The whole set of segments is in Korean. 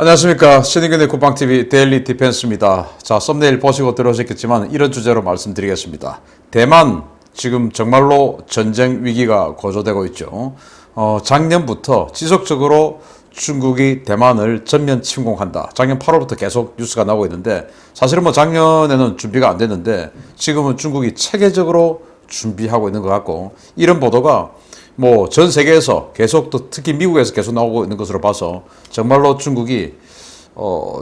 안녕하십니까. 신인근의 국방TV 데일리 디펜스입니다. 자, 썸네일 보시고 들어오셨겠지만 이런 주제로 말씀드리겠습니다. 대만 지금 정말로 전쟁 위기가 고조되고 있죠. 작년부터 지속적으로 중국이 대만을 전면 침공한다. 작년 8월부터 계속 뉴스가 나오고 있는데 사실은 뭐 작년에는 준비가 안 됐는데 지금은 중국이 체계적으로 준비하고 있는 것 같고, 이런 보도가 뭐 전 세계에서 계속, 또 특히 미국에서 계속 나오고 있는 것으로 봐서 정말로 중국이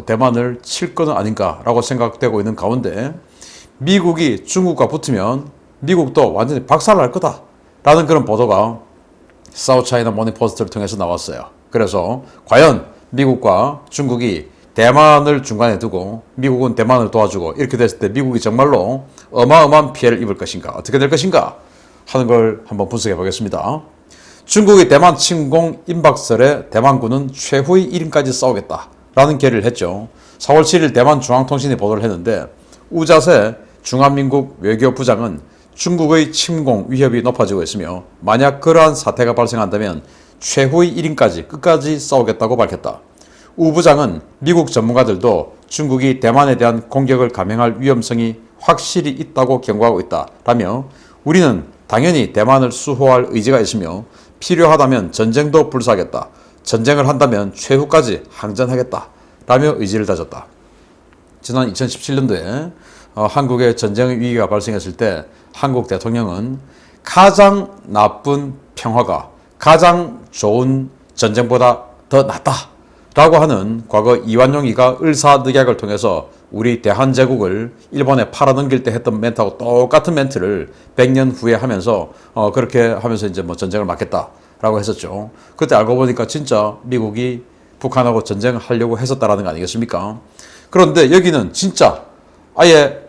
대만을 칠 거는 아닌가라고 생각되고 있는 가운데, 미국이 중국과 붙으면 미국도 완전히 박살날 거다라는 그런 보도가 사우스 차이나 모닝 포스트를 통해서 나왔어요. 그래서 과연 미국과 중국이 대만을 중간에 두고 미국은 대만을 도와주고 이렇게 됐을 때 미국이 정말로 어마어마한 피해를 입을 것인가, 어떻게 될 것인가 하는 걸 한번 분석해 보겠습니다. 중국의 대만 침공 임박설에 대만군은 최후의 1인까지 싸우겠다라는 계를 했죠. 4월 7일 대만 중앙통신이 보도를 했는데, 우자세 중화민국 외교부장은 중국의 침공 위협이 높아지고 있으며 만약 그러한 사태가 발생한다면 최후의 1인까지 끝까지 싸우겠다고 밝혔다. 우 부장은 미국 전문가들도 중국이 대만에 대한 공격을 감행할 위험성이 확실히 있다고 경고하고 있다라며, 우리는 당연히 대만을 수호할 의지가 있으며 필요하다면 전쟁도 불사하겠다. 전쟁을 한다면 최후까지 항전하겠다. 라며 의지를 다졌다. 지난 2017년도에 한국에 전쟁 위기가 발생했을 때 한국 대통령은 가장 나쁜 평화가 가장 좋은 전쟁보다 더 낫다 라고 하는 과거 이완용이가 을사늑약을 통해서 우리 대한제국을 일본에 팔아넘길 때 했던 멘트하고 똑같은 멘트를 100년 후에 하면서 그렇게 하면서 이제 뭐 전쟁을 막겠다라고 했었죠. 그때 알고 보니까 진짜 미국이 북한하고 전쟁을 하려고 했었다라는 거 아니겠습니까? 그런데 여기는 진짜 아예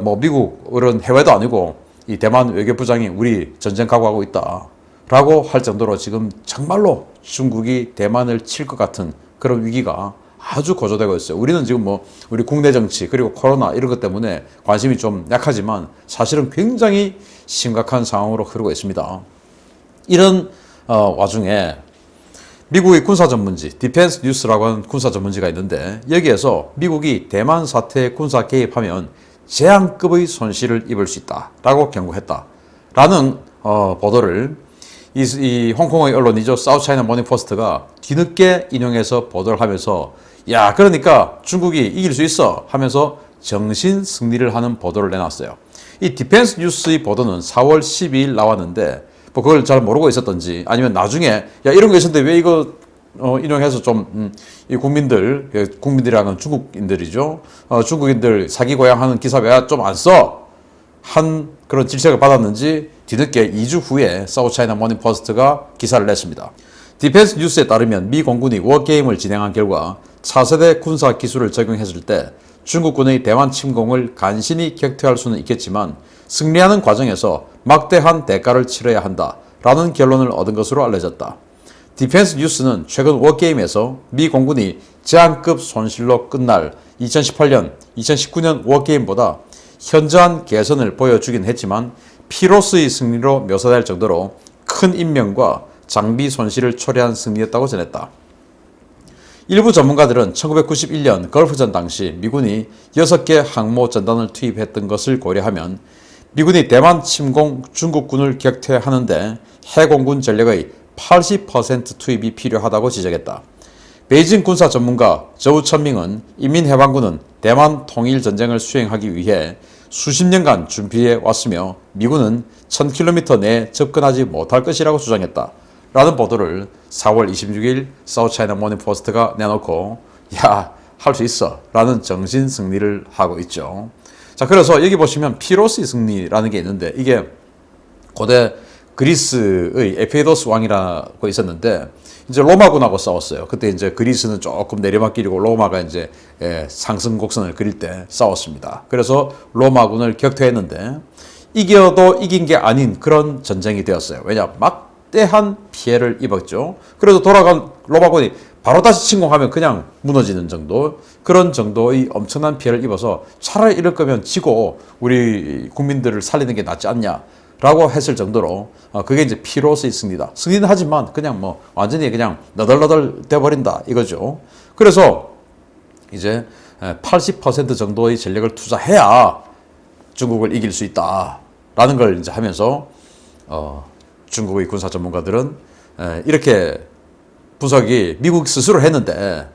뭐 미국은 해외도 아니고 이 대만 외교부장이 우리 전쟁 각오하고 있다라고 할 정도로 지금 정말로 중국이 대만을 칠 것 같은 그런 위기가 아주 고조되고 있어요. 우리는 지금 뭐 우리 국내 정치 그리고 코로나 이런 것 때문에 관심이 좀 약하지만 사실은 굉장히 심각한 상황으로 흐르고 있습니다. 이런 와중에 미국의 군사 전문지 디펜스 뉴스라고 하는 군사 전문지가 있는데, 여기에서 미국이 대만 사태에 군사 개입하면 재앙급의 손실을 입을 수 있다라고 경고했다라는 보도를 이 홍콩의 언론이죠. 사우스 차이나 모닝 포스트가 뒤늦게 인용해서 보도를 하면서, 야, 그러니까 중국이 이길 수 있어 하면서 정신 승리를 하는 보도를 내놨어요. 이 디펜스 뉴스의 보도는 4월 12일 나왔는데 뭐 그걸 잘 모르고 있었던지 아니면 나중에 야, 이런 거 있었는데 왜 이거 인용해서 좀 이 국민들이라는 건 중국인들이죠. 중국인들 사기 고양하는 기사 왜 좀 안 써? 한 그런 질책을 받았는지 뒤늦게 2주 후에 사우스 차이나 모닝 포스트가 기사를 냈습니다. 디펜스 뉴스에 따르면 미 공군이 워게임을 진행한 결과 차세대 군사 기술을 적용했을 때 중국군의 대만 침공을 간신히 격퇴할 수는 있겠지만 승리하는 과정에서 막대한 대가를 치러야 한다라는 결론을 얻은 것으로 알려졌다. 디펜스 뉴스는 최근 워게임에서 미 공군이 재앙급 손실로 끝날 2018년, 2019년 워게임보다 현저한 개선을 보여주긴 했지만 피로스의 승리로 묘사될 정도로 큰 인명과 장비 손실을 초래한 승리였다고 전했다. 일부 전문가들은 1991년 걸프전 당시 미군이 6개 항모 전단을 투입했던 것을 고려하면 미군이 대만 침공 중국군을 격퇴하는데 해공군 전력의 80% 투입이 필요하다고 지적했다. 베이징 군사 전문가 저우천밍은 인민해방군은 대만 통일전쟁을 수행하기 위해 수십 년간 준비해 왔으며 미군은 1000km 내에 접근하지 못할 것이라고 주장했다. 라는 보도를 4월 26일 사우스 차이나 모닝 포스트가 내놓고, 야, 할 수 있어 라는 정신 승리를 하고 있죠. 자, 그래서 여기 보시면 피로스의 승리라는 게 있는데, 이게 고대 그리스의 에페이도스 왕이라고 있었는데 이제 로마군하고 싸웠어요. 그때 이제 그리스는 조금 내리막길이고 로마가 이제 상승 곡선을 그릴 때 싸웠습니다. 그래서 로마군을 격퇴했는데 이겨도 이긴 게 아닌 그런 전쟁이 되었어요. 왜냐? 막대한 피해를 입었죠. 그래서 돌아간 로마군이 바로 다시 침공하면 그냥 무너지는 정도, 그런 정도의 엄청난 피해를 입어서 차라리 이럴 거면 지고 우리 국민들을 살리는 게 낫지 않냐 라고 했을 정도로 그게 이제 피로서 있습니다. 승인은 하지만 그냥 뭐 완전히 그냥 너덜너덜 돼버린다 이거죠. 그래서 이제 80% 정도의 전력을 투자해야 중국을 이길 수 있다라는 걸 이제 하면서 중국의 군사 전문가들은 이렇게 분석이 미국 스스로 했는데,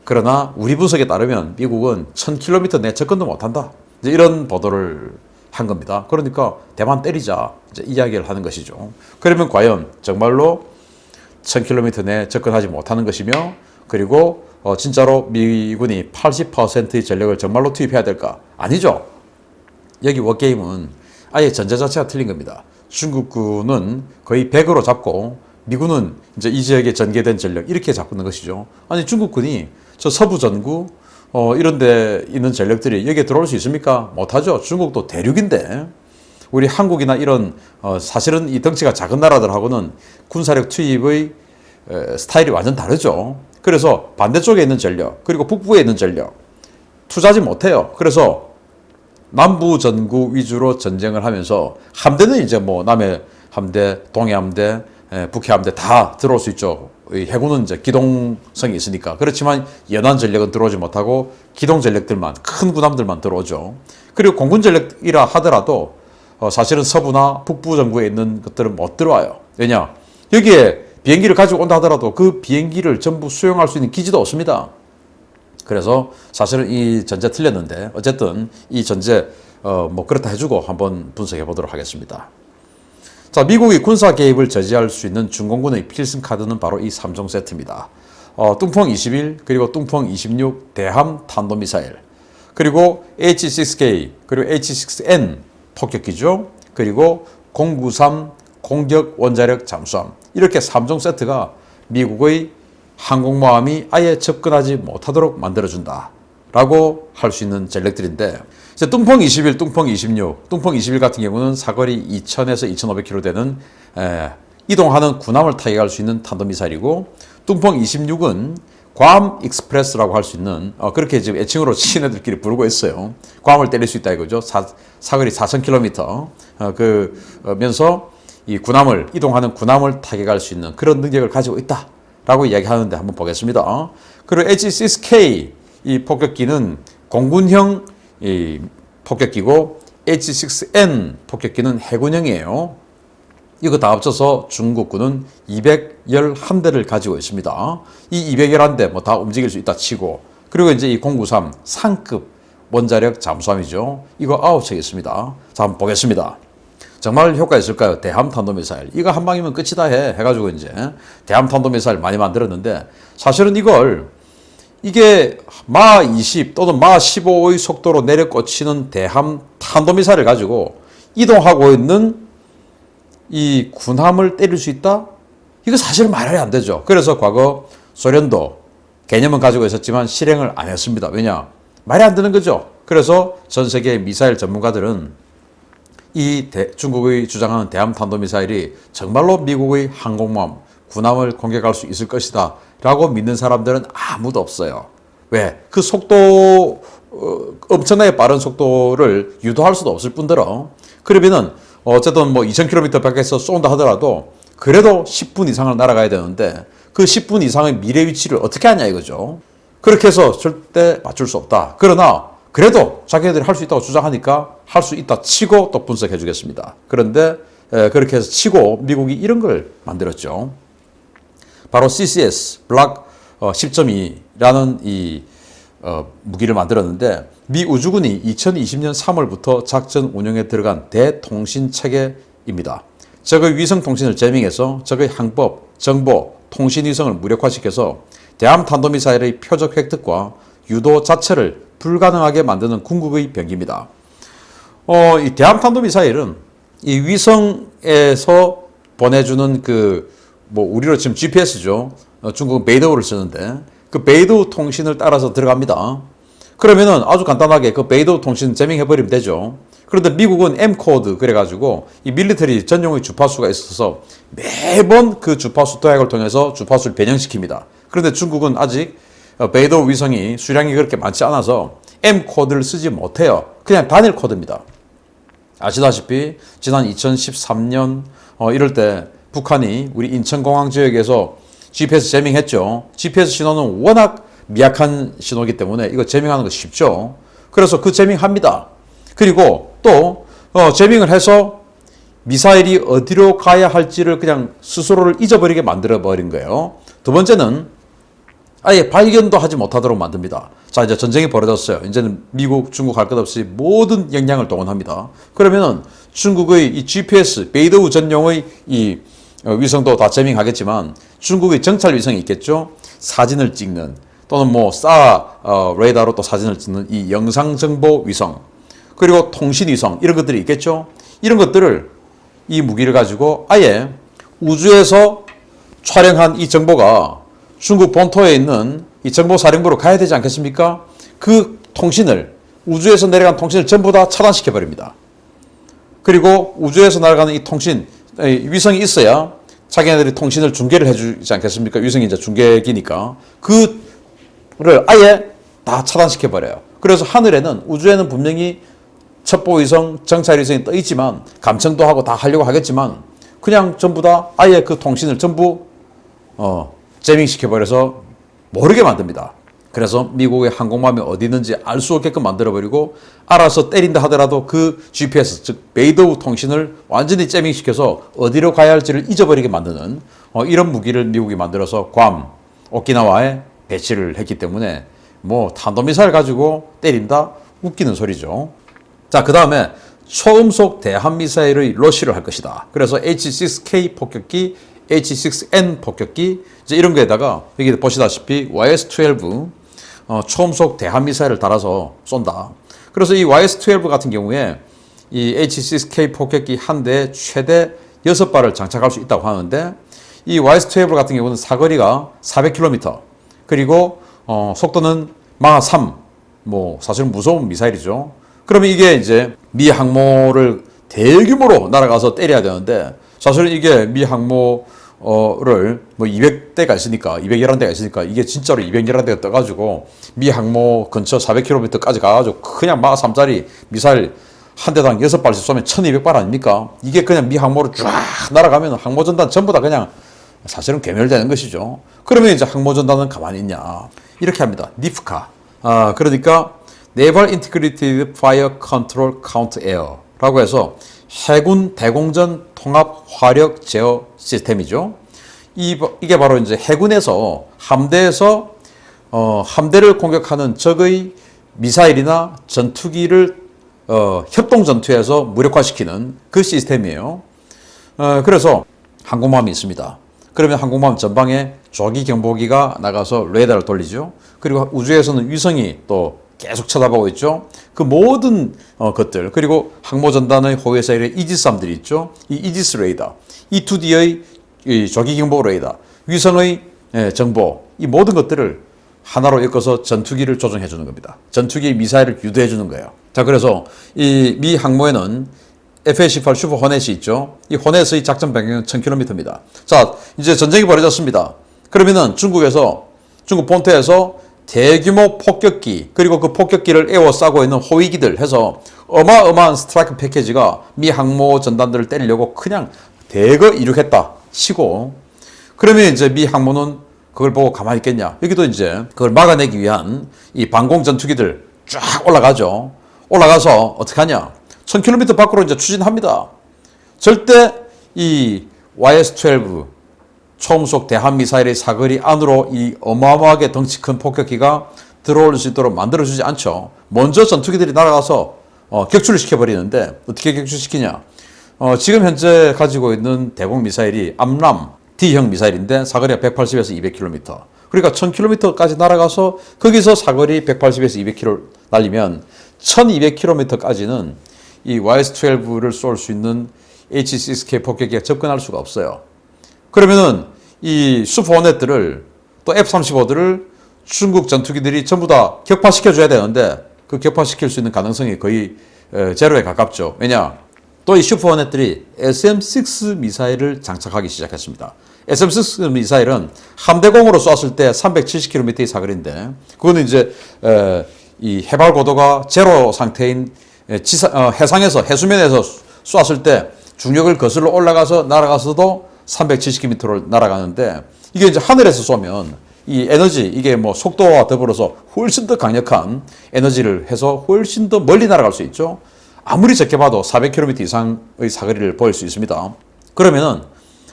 그러나 우리 분석에 따르면 미국은 1000km 내 접근도 못한다. 이제 이런 보도를 한 겁니다. 그러니까 대만 때리자 이제 이야기를 하는 것이죠. 그러면 과연 정말로 1000km 내 접근하지 못하는 것이며, 그리고 진짜로 미군이 80%의 전력을 정말로 투입해야 될까? 아니죠. 여기 워게임은 아예 전제 자체가 틀린 겁니다. 중국군은 거의 100으로 잡고 미군은 이제 이 지역에 전개된 전력 이렇게 잡는 것이죠. 아니 중국군이 저 서부 전구 이런 데 있는 전력들이 여기에 들어올 수 있습니까? 못하죠. 중국도 대륙인데 우리 한국이나 이런 사실은 이 덩치가 작은 나라들하고는 군사력 투입의 스타일이 완전 다르죠. 그래서 반대쪽에 있는 전력 그리고 북부에 있는 전력 투자하지 못해요. 그래서 남부 전구 위주로 전쟁을 하면서 함대는 이제 뭐 남해 함대, 동해 함대, 북해 함대 다 들어올 수 있죠. 해군은 이제 기동성이 있으니까. 그렇지만 연안 전력은 들어오지 못하고 기동 전력들만, 큰 군함들만 들어오죠. 그리고 공군 전력이라 하더라도 사실은 서부나 북부 전구에 있는 것들은 못 들어와요. 왜냐? 여기에 비행기를 가지고 온다 하더라도 그 비행기를 전부 수용할 수 있는 기지도 없습니다. 그래서 사실은 이 전제 틀렸는데 어쨌든 이 전제 뭐 그렇다 해주고 한번 분석해 보도록 하겠습니다. 자, 미국이 군사 개입을 저지할 수 있는 중공군의 필승 카드는 바로 이 3종 세트입니다. 뚱펑 21 그리고 뚱펑 26 대함 탄도미사일, 그리고 H-6K 그리고 H-6N 폭격기죠. 그리고 093 공격 원자력 잠수함, 이렇게 3종 세트가 미국의 항공모함이 아예 접근하지 못하도록 만들어준다 라고 할 수 있는 전력들인데, 이제 뚱펑 21, 뚱펑 26, 뚱펑 21 같은 경우는 사거리 2000에서 2500km 되는 이동하는 군함을 타격할 수 있는 탄도미사일이고, 뚱펑 26은 괌 익스프레스라고 할 수 있는 그렇게 지금 애칭으로 친애들끼리 부르고 있어요. 괌을 때릴 수 있다 이거죠. 사거리 4000km 그면서 이 군함을 이동하는 군함을 타격할 수 있는 그런 능력을 가지고 있다 라고 이야기하는데 한번 보겠습니다. 그리고 H-6K 이 폭격기는 공군형 이 폭격기고, H-6N 폭격기는 해군형이에요. 이거 다 합쳐서 중국군은 211대를 가지고 있습니다. 이 211대 뭐 다 움직일 수 있다 치고, 그리고 이제 이 093 상급 원자력 잠수함이죠. 이거 9척 있습니다. 자, 한번 보겠습니다. 정말 효과 있을까요? 대함 탄도미사일. 이거 한 방이면 끝이다 해가지고 이제 대함 탄도미사일 많이 만들었는데, 사실은 이게 마 20 또는 마 15의 속도로 내려 꽂히는 대함 탄도미사일을 가지고 이동하고 있는 이 군함을 때릴 수 있다? 이거 사실 말이 안 되죠. 그래서 과거 소련도 개념은 가지고 있었지만 실행을 안 했습니다. 왜냐? 말이 안 되는 거죠. 그래서 전 세계 미사일 전문가들은 중국의 주장하는 대함 탄도미사일이 정말로 미국의 항공모함, 군함을 공격할 수 있을 것이다 라고 믿는 사람들은 아무도 없어요. 왜? 그 속도, 엄청나게 빠른 속도를 유도할 수도 없을 뿐더러, 그러면은 어쨌든 뭐 2000km 밖에서 쏜다 하더라도 그래도 10분 이상을 날아가야 되는데 그 10분 이상의 미래 위치를 어떻게 하냐 이거죠. 그렇게 해서 절대 맞출 수 없다. 그러나 그래도 자기네들이 할 수 있다고 주장하니까 할 수 있다 치고 또 분석해 주겠습니다. 그런데 그렇게 해서 치고 미국이 이런 걸 만들었죠. 바로 CCS 블락 10.2라는 이 무기를 만들었는데, 미 우주군이 2020년 3월부터 작전 운영에 들어간 대통신 체계입니다. 적의 위성 통신을 제밍해서 적의 항법, 정보, 통신 위성을 무력화시켜서 대함 탄도미사일의 표적 획득과 유도 자체를 불가능하게 만드는 궁극의 병기입니다. 이 대함 탄도미사일은 이 위성에서 보내주는 우리로 지금 GPS죠. 중국은 베이더우를 쓰는데 그 베이더우 통신을 따라서 들어갑니다. 그러면은 아주 간단하게 그 베이더우 통신 제밍해버리면 되죠. 그런데 미국은 M-코드 그래가지고 이 밀리터리 전용의 주파수가 있어서 매번 그 주파수 도약을 통해서 주파수를 변형시킵니다. 그런데 중국은 아직 베이더우 위성이 수량이 그렇게 많지 않아서 M-코드를 쓰지 못해요. 그냥 단일 코드입니다. 아시다시피 지난 2013년 이럴 때 북한이 우리 인천공항 지역에서 GPS 제밍했죠. GPS 신호는 워낙 미약한 신호이기 때문에 이거 제밍하는 거 쉽죠. 그래서 그 제밍합니다. 그리고 또 제밍을 해서 미사일이 어디로 가야 할지를 그냥 스스로를 잊어버리게 만들어버린 거예요. 두 번째는 아예 발견도 하지 못하도록 만듭니다. 자, 이제 전쟁이 벌어졌어요. 이제는 미국, 중국 할 것 없이 모든 역량을 동원합니다. 그러면은 중국의 이 GPS, 베이더우 전용의 이 위성도 다 제밍하겠지만 중국의 정찰 위성이 있겠죠. 사진을 찍는 또는 뭐 레이더로 또 사진을 찍는 이 영상 정보 위성 그리고 통신 위성 이런 것들이 있겠죠. 이런 것들을 이 무기를 가지고 아예 우주에서 촬영한 이 정보가 중국 본토에 있는 이 정보사령부로 가야 되지 않겠습니까? 그 통신을 우주에서 내려간 통신을 전부 다 차단시켜 버립니다. 그리고 우주에서 날아가는 이 통신 위성이 있어야 자기네들이 통신을 중계를 해주지 않겠습니까? 위성이 이제 중계기니까 그를 아예 다 차단시켜 버려요. 그래서 하늘에는 우주에는 분명히 첩보위성, 정찰위성이 떠 있지만 감청도 하고 다 하려고 하겠지만 그냥 전부 다 아예 그 통신을 전부 제밍시켜버려서 모르게 만듭니다. 그래서 미국의 항공모함이 어디 있는지 알 수 없게끔 만들어버리고 알아서 때린다 하더라도 그 GPS, 즉 베이더우 통신을 완전히 제밍시켜서 어디로 가야 할지를 잊어버리게 만드는 이런 무기를 미국이 만들어서 괌, 오키나와에 배치를 했기 때문에 뭐 탄도미사일 가지고 때린다? 웃기는 소리죠. 자, 그 다음에 초음속 대함미사일의 러시를 할 것이다. 그래서 H-6K 폭격기, H-6N 폭격기 이제 이런 거에다가 여기 보시다시피 YS-12 초음속 대함미사일을 달아서 쏜다. 그래서 이 YS-12 같은 경우에 이 H-6K 폭격기 한 대에 최대 6발을 장착할 수 있다고 하는데 이 YS-12 같은 경우는 사거리가 400km 그리고 속도는 마하 3 뭐 사실은 무서운 미사일이죠. 그러면 이게 이제 미 항모를 대규모로 날아가서 때려야 되는데 사실은 이게 미 항모를 뭐 200대가 있으니까 211대가 있으니까 이게 진짜로 211대가 떠가지고 미 항모 근처 400km까지 가가지고 그냥 마하 3짜리 미사일 한 대당 6발씩 쏘면 1200발 아닙니까? 이게 그냥 미 항모를 쫙 날아가면 항모전단 전부 다 그냥 사실은 괴멸되는 것이죠. 그러면 이제 항모전단은 가만히 있냐. 이렇게 합니다. 니프카. 그러니까 Naval Integrated Fire Control Counter-Air 라고 해서 해군 대공전 통합 화력 제어 시스템이죠. 이게 바로 이제 해군에서 함대에서 함대를 공격하는 적의 미사일이나 전투기를 협동 전투에서 무력화시키는 그 시스템이에요. 그래서 항공모함이 있습니다. 그러면 항공모함 전방에 조기 경보기가 나가서 레이더를 돌리죠. 그리고 우주에서는 위성이 또 계속 쳐다보고 있죠. 그 모든 것들 그리고 항모전단의 호위사일의 이지스함들이 있죠. 이 이지스 레이더, E2D의 조기 경보 레이더, 위성의 정보 이 모든 것들을 하나로 엮어서 전투기를 조정해 주는 겁니다. 전투기 미사일을 유도해 주는 거예요. 자, 그래서 이 미 항모에는 F-18 슈퍼 호넷이 있죠. 이 호넷의 작전 반경은 1000km입니다. 자, 이제 전쟁이 벌어졌습니다. 그러면은 중국 본토에서 대규모 폭격기 그리고 그 폭격기를 에워싸고 있는 호위기들 해서 어마어마한 스트라이크 패키지가 미 항모 전단들을 때리려고 그냥 대거 이륙했다 치고 그러면 이제 미 항모는 그걸 보고 가만히 있겠냐. 여기도 이제 그걸 막아내기 위한 이 방공 전투기들 쫙 올라가죠. 올라가서 어떻게 하냐. 1000km 밖으로 이제 추진합니다. 절대 이 YS-12 초음속 대함미사일의 사거리 안으로 이 어마어마하게 덩치 큰 폭격기가 들어올 수 있도록 만들어주지 않죠. 먼저 전투기들이 날아가서 격추를 시켜버리는데 어떻게 격추시키냐. 지금 현재 가지고 있는 대공 미사일이 암람 D형 미사일인데 사거리가 180에서 200km. 그러니까 1000km까지 날아가서 거기서 사거리 180에서 200km 날리면 1200km까지는 이 YS-12를 쏠 수 있는 H-6K 폭격기가 접근할 수가 없어요. 그러면은 이 슈퍼 호넷들을 또 F-35들을 중국 전투기들이 전부 다 격파시켜줘야 되는데 그 격파시킬 수 있는 가능성이 거의 제로에 가깝죠. 왜냐? 또 이 슈퍼 호넷들이 SM-6 미사일을 장착하기 시작했습니다. SM-6 미사일은 함대공으로 쐈을 때 370km의 사거리인데 그거는 이제 이 해발 고도가 제로 상태인 해상에서 해수면에서 쏘았을 때 중력을 거슬러 올라가서 날아가서도 370km를 날아가는데 이게 이제 하늘에서 쏘면 이 에너지 이게 뭐 속도와 더불어서 훨씬 더 강력한 에너지를 해서 훨씬 더 멀리 날아갈 수 있죠. 아무리 적게 봐도 400km 이상의 사거리를 보일 수 있습니다. 그러면은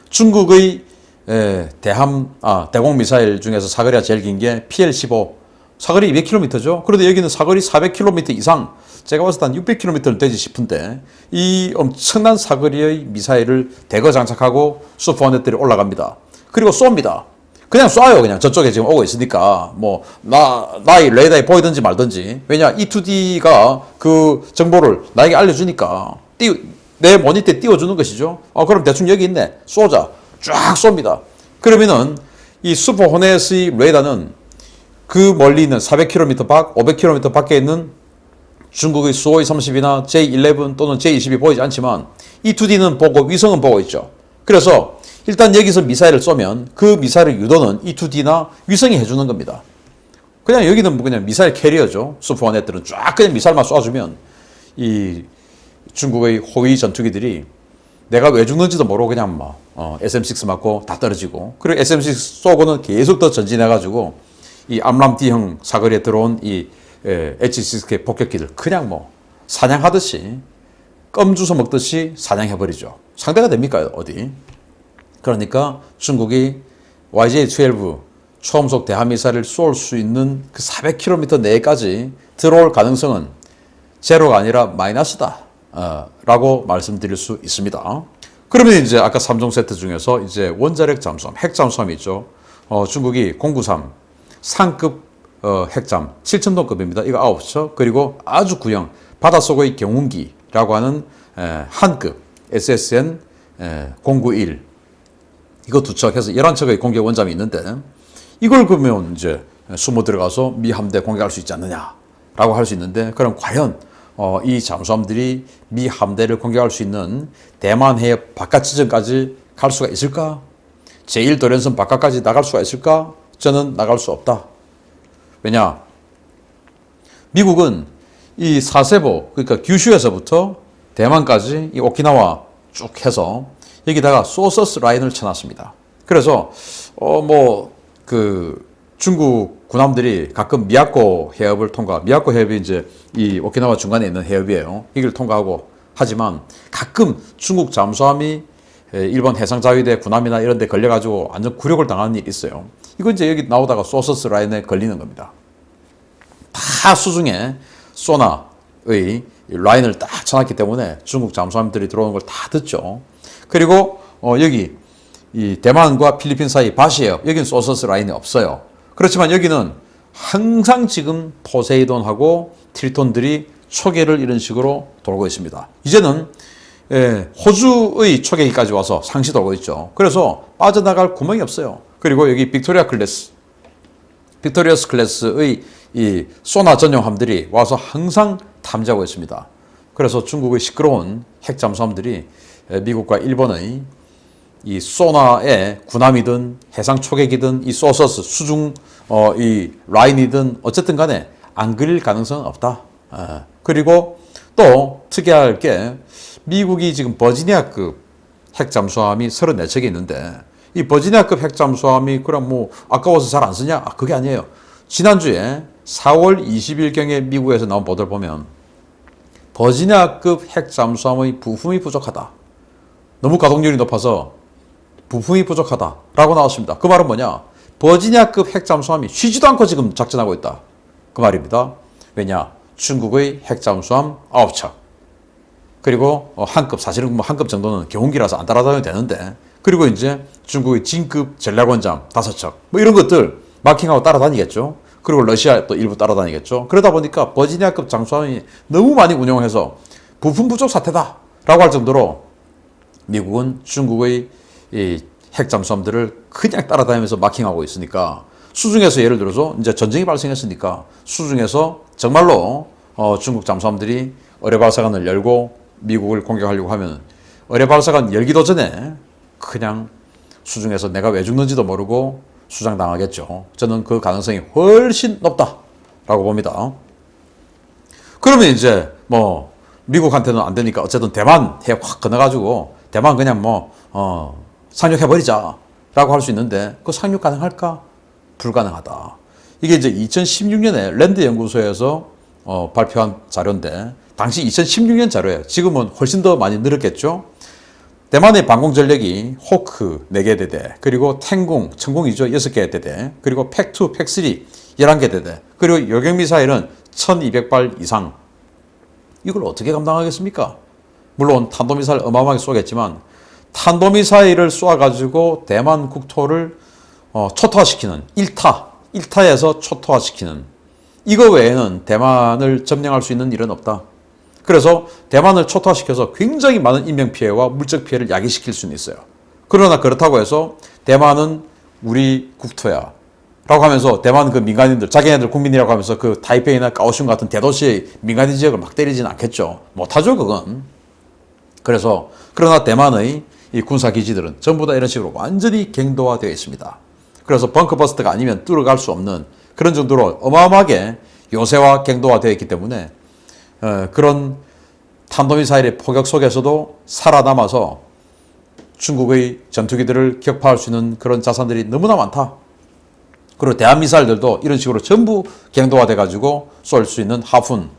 중국의 대공 미사일 중에서 사거리가 제일 긴 게 PL-15 사거리 200km죠. 그런데 여기는 사거리 400km 이상, 제가 봤을 때 한 600km는 되지 싶은데 이 엄청난 사거리의 미사일을 대거 장착하고 슈퍼호넷들이 올라갑니다. 그리고 쏩니다. 그냥 쏴요. 그냥 저쪽에 지금 오고 있으니까 뭐 나의 레이더에 보이든지 말든지. 왜냐 E2D가 그 정보를 나에게 알려주니까 내 모니터에 띄워주는 것이죠. 그럼 대충 여기 있네. 쏘자. 쫙 쏩니다. 그러면은 이 슈퍼호넷의 레이더는 그 멀리 있는 400km 밖, 500km 밖에 있는 중국의 수호이 30이나 J11 또는 J22 보이지 않지만 E2D는 보고 위성은 보고 있죠. 그래서 일단 여기서 미사일을 쏘면 그 미사일의 유도는 E2D나 위성이 해주는 겁니다. 그냥 여기는 뭐 그냥 미사일 캐리어죠. 슈퍼호넷들은 쫙 그냥 미사일만 쏴주면 이 중국의 호위 전투기들이 내가 왜 죽는지도 모르고 그냥 막 SM6 맞고 다 떨어지고, 그리고 SM6 쏘고는 계속 더 전진해가지고 이 암람D형 사거리에 들어온 이 H6K 폭격기들 그냥 뭐 사냥하듯이 껌 주워 먹듯이 사냥해버리죠. 상대가 됩니까 어디? 그러니까 중국이 YJ-12 초음속 대함미사일을 쏠 수 있는 그 400km 내까지 들어올 가능성은 제로가 아니라 마이너스다 라고 말씀드릴 수 있습니다. 그러면 이제 아까 3종 세트 중에서 이제 원자력 잠수함, 핵 잠수함이 있죠. 중국이 093 상급 핵잠 7,000톤급입니다. 이거 9척. 그리고 아주 구형 바닷속의 경운기라고 하는 한급 SSN 091 이거 2척 해서 11척의 공격 원잠이 있는데 이걸 그러면 이제 숨어 들어가서 미 함대 공격할 수 있지 않느냐라고 할 수 있는데, 그럼 과연 이 잠수함들이 미 함대를 공격할 수 있는 대만 해협 바깥 지점까지 갈 수가 있을까? 제1도련선 바깥까지 나갈 수가 있을까? 저는 나갈 수 없다. 왜냐? 미국은 이 사세보, 그러니까 규슈에서부터 대만까지 이 오키나와 쭉 해서 여기다가 소서스 라인을 쳐놨습니다. 그래서 중국 군함들이 가끔 미야코 해협을 미야코 해협이 이제 이 오키나와 중간에 있는 해협이에요. 여기를 통과하고 하지만 가끔 중국 잠수함이 일본 해상자위대 군함이나 이런 데 걸려가지고 완전 굴욕을 당하는 일이 있어요. 이거 이제 여기 나오다가 소서스 라인에 걸리는 겁니다. 다 수중에 소나의 라인을 딱 쳐놨기 때문에 중국 잠수함들이 들어오는 걸 다 듣죠. 그리고 여기 이 대만과 필리핀 사이 바시해협, 여기는 소서스 라인이 없어요. 그렇지만 여기는 항상 지금 포세이돈하고 트리톤들이 초계를 이런 식으로 돌고 있습니다. 이제는 호주의 초계기까지 와서 상시 돌고 있죠. 그래서 빠져나갈 구멍이 없어요. 그리고 여기 빅토리아스 클래스의 이 소나 전용함들이 와서 항상 탐지하고 있습니다. 그래서 중국의 시끄러운 핵 잠수함들이 미국과 일본의 이 소나의 군함이든 해상 초계기든 이 소서스 수중 이 라인이든 어쨌든 간에 안 걸릴 가능성은 없다. 그리고 또 특이할 게 미국이 지금 버지니아급 핵 잠수함이 34척이 있는데 이 버지니아급 핵 잠수함이 그럼 뭐 아까워서 잘 안 쓰냐? 그게 아니에요. 지난주에 4월 20일경에 미국에서 나온 보도를 보면 버지니아급 핵 잠수함의 부품이 부족하다. 너무 가동률이 높아서 부품이 부족하다라고 나왔습니다. 그 말은 뭐냐? 버지니아급 핵 잠수함이 쉬지도 않고 지금 작전하고 있다. 그 말입니다. 왜냐? 중국의 핵 잠수함 9척. 그리고 한급, 사실은 뭐 한급 정도는 경운기라서 안 따라다녀도 되는데, 그리고 이제 중국의 진급 전략원잠 5척. 뭐 이런 것들 마킹하고 따라다니겠죠. 그리고 러시아 또 일부 따라다니겠죠. 그러다 보니까 버지니아급 잠수함이 너무 많이 운용해서 부품 부족 사태다라고 할 정도로 미국은 중국의 이 핵 잠수함들을 그냥 따라다니면서 마킹하고 있으니까 수중에서 예를 들어서 이제 전쟁이 발생했으니까 수중에서 정말로 중국 잠수함들이 어뢰발사관을 열고 미국을 공격하려고 하면 어뢰발사관 열기도 전에 그냥 수중에서 내가 왜 죽는지도 모르고 수장당하겠죠. 저는 그 가능성이 훨씬 높다라고 봅니다. 그러면 이제 미국한테는 안 되니까 어쨌든 대만 해 확 건너가지고 대만 그냥 상륙해버리자 라고 할 수 있는데 그 상륙 가능할까? 불가능하다. 이게 이제 2016년에 랜드 연구소에서 발표한 자료인데 당시 2016년 자료예요. 지금은 훨씬 더 많이 늘었겠죠. 대만의 방공 전력이 호크 4개 대대, 그리고 텐궁, 천궁이죠. 6개 대대, 그리고 팩2, 팩3 11개 대대, 그리고 요격미사일은 1200발 이상. 이걸 어떻게 감당하겠습니까? 물론 탄도미사일 어마어마하게 쏘겠지만 탄도미사일을 쏘아가지고 대만 국토를 초토화시키는 1타에서 초토화시키는 이거 외에는 대만을 점령할 수 있는 일은 없다. 그래서 대만을 초토화시켜서 굉장히 많은 인명피해와 물적 피해를 야기시킬 수는 있어요. 그러나 그렇다고 해서 대만은 우리 국토야 라고 하면서 대만 그 민간인들, 자기네들 국민이라고 하면서 그 타이페이나 까오슝 같은 대도시의 민간인 지역을 막 때리지는 않겠죠. 못하죠, 그건. 그래서, 그러나 대만의 이 군사기지들은 전부 다 이런 식으로 완전히 갱도화되어 있습니다. 그래서 벙커버스트가 아니면 뚫어갈 수 없는 그런 정도로 어마어마하게 요새화 갱도화되어 있기 때문에 그런 탄도미사일의 포격 속에서도 살아남아서 중국의 전투기들을 격파할 수 있는 그런 자산들이 너무나 많다. 그리고 대한미사일들도 이런 식으로 전부 갱도화돼 가지고 쏠 수 있는 하푼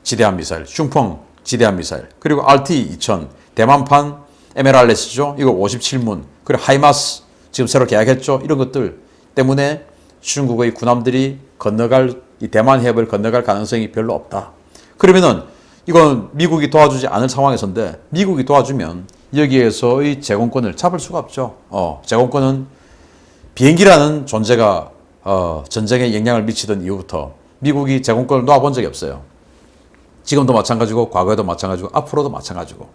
지대함 미사일, 슝펑 지대함 미사일, 그리고 RT-2000 대만판 MLRS죠. 이거 57문, 그리고 하이마스 지금 새로 계약했죠. 이런 것들 때문에 중국의 군함들이 이 대만 해협을 건너갈 가능성이 별로 없다. 그러면은 이건 미국이 도와주지 않을 상황에서인데 미국이 도와주면 여기에서의 제공권을 잡을 수가 없죠. 제공권은 비행기라는 존재가 전쟁에 영향을 미치던 이후부터 미국이 제공권을 놓아본 적이 없어요. 지금도 마찬가지고 과거에도 마찬가지고 앞으로도 마찬가지고.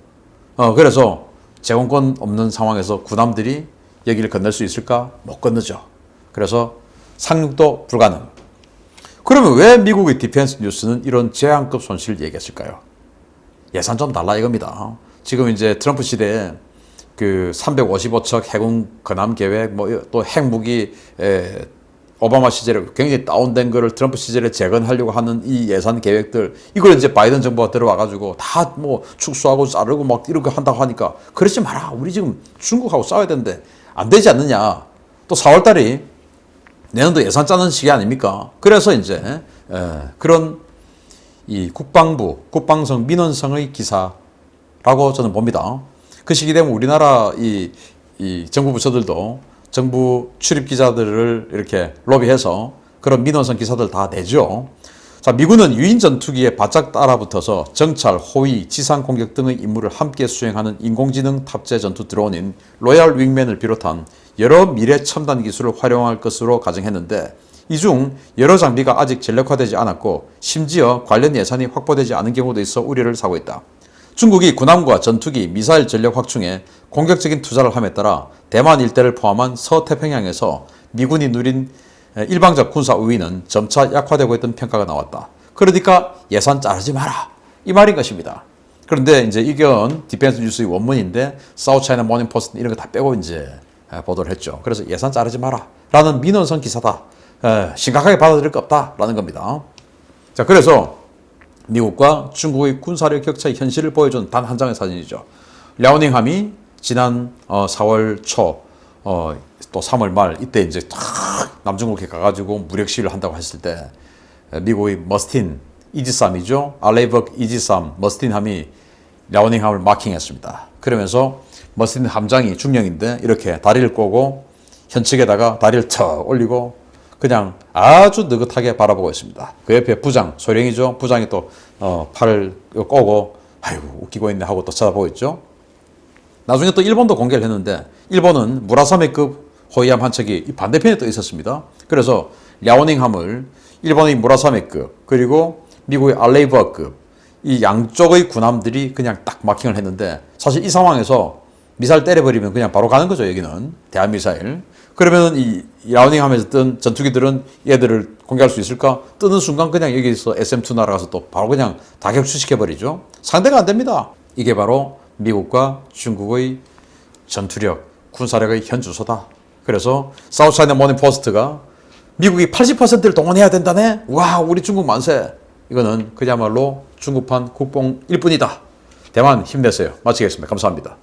그래서 제공권 없는 상황에서 군함들이 여기를 건널 수 있을까? 못 건너죠. 그래서 상륙도 불가능. 그러면 왜 미국의 디펜스 뉴스는 이런 재앙급 손실을 얘기했을까요? 예산 좀 달라 이겁니다. 지금 이제 트럼프 시대에 그 355척 해군 건함 계획, 또 핵무기 오바마 시절에 굉장히 다운된 거를 트럼프 시절에 재건하려고 하는 이 예산 계획들, 이걸 이제 바이든 정부가 들어와가지고 다 축소하고 자르고 막 이렇게 한다고 하니까 그러지 마라. 우리 지금 중국하고 싸워야 되는데 안 되지 않느냐. 또 4월달이 내년도 예산 짜는 시기 아닙니까? 그래서 이제 그런 이 국방성 민원성의 기사라고 저는 봅니다. 그 시기 되면 우리나라 이 정부 부처들도 정부 출입 기자들을 이렇게 로비해서 그런 민원성 기사들 다 내죠. 자, 미군은 유인 전투기에 바짝 따라붙어서 정찰, 호위, 지상 공격 등의 임무를 함께 수행하는 인공지능 탑재 전투 드론인 로얄 윙맨을 비롯한 여러 미래 첨단 기술을 활용할 것으로 가정했는데 이 중 여러 장비가 아직 전력화되지 않았고 심지어 관련 예산이 확보되지 않은 경우도 있어 우려를 사고 있다. 중국이 군함과 전투기, 미사일 전력 확충에 공격적인 투자를 함에 따라 대만 일대를 포함한 서태평양에서 미군이 누린 일방적 군사 우위는 점차 약화되고 있다는 평가가 나왔다. 그러니까 예산 자르지 마라. 이 말인 것입니다. 그런데 이제 이건 디펜스 뉴스의 원문인데 사우스 차이나 모닝 포스트 이런 거 다 빼고 이제 보도를 했죠. 그래서 예산 자르지 마라. 라는 민원성 기사다. 심각하게 받아들일 거 없다. 라는 겁니다. 자, 그래서 미국과 중국의 군사력 격차의 현실을 보여준 단 한 장의 사진이죠. 랴오닝함이 지난 4월 초, 또 3월 말 이때 이제 탁 남중국해 가가지고 무력 시위를 한다고 했을 때 미국의 머스틴 이지삼이죠. 알레이버크 이지삼 머스틴함이 랴오닝함을 마킹했습니다. 그러면서 머스틴 함장이 중령인데 이렇게 다리를 꼬고 현측에다가 다리를 턱 올리고 그냥 아주 느긋하게 바라보고 있습니다. 그 옆에 부장, 소령이죠. 부장이 또 팔을 꼬고 아이고 웃기고 있네 하고 또 쳐다보고 있죠. 나중에 또 일본도 공개를 했는데 일본은 무라사메급 호위함 한 척이 반대편에 또 있었습니다. 그래서 랴오닝함을 일본의 무라사메급 그리고 미국의 알레이버급 이 양쪽의 군함들이 그냥 딱 마킹을 했는데 사실 이 상황에서 미사일 때려버리면 그냥 바로 가는 거죠. 여기는 대한미사일. 그러면 이 랴오닝함에서 뜬 전투기들은 얘들을 공격할 수 있을까? 뜨는 순간 그냥 여기서 SM-2 날아가서 또 바로 그냥 다 격추시켜버리죠. 상대가 안 됩니다. 이게 바로 미국과 중국의 전투력, 군사력의 현주소다. 그래서 사우스 차이나 모닝 포스트가 미국이 80%를 동원해야 된다네? 와, 우리 중국 만세. 이거는 그야말로 중국판 국뽕일 뿐이다. 대만 힘내세요. 마치겠습니다. 감사합니다.